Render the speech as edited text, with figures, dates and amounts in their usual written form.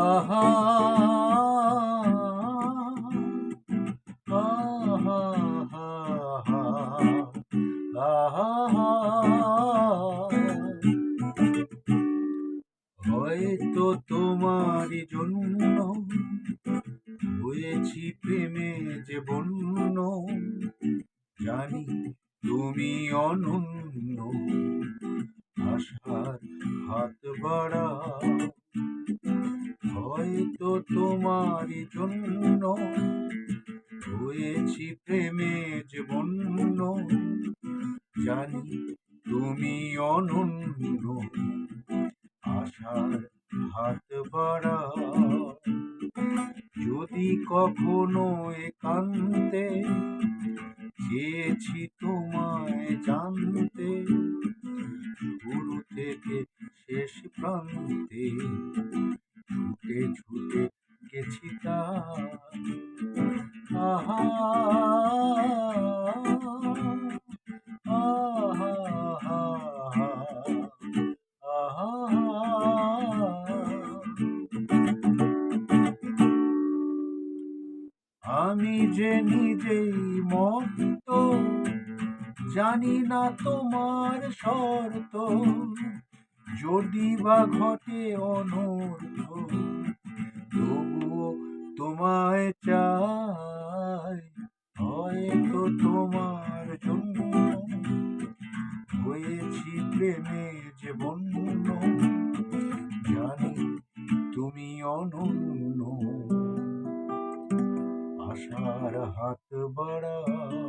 আহা আহা আহা হয়তো তোমারই জন্য হয়েছি প্রেমে যে বন্য, জানি তুমি অনন্য, আশার হাত বাড়াও। হয়তো তোমারই জন্য হয়েছি প্রেমে যে বন্য, জানি তুমি অনন্য, আশার হাত বাড়াও। যদি কখনো একান্তে চেয়েছি তোমায় জানতে, শুরু থেকে শেষ প্রান্তে ছুটে ছুটে গেছি তার। আহা আহা আমি যে নিজেই মত্ত, জানি না তোমার শর্ত, যদি বা ঘটে অনর্থ, তবুও তোমায় চাই। হয়তো তোমার জন্য হয়েছি প্রেমে যে বন্য, জানি তুমি অনন্য, আশার হাত বাড়াও।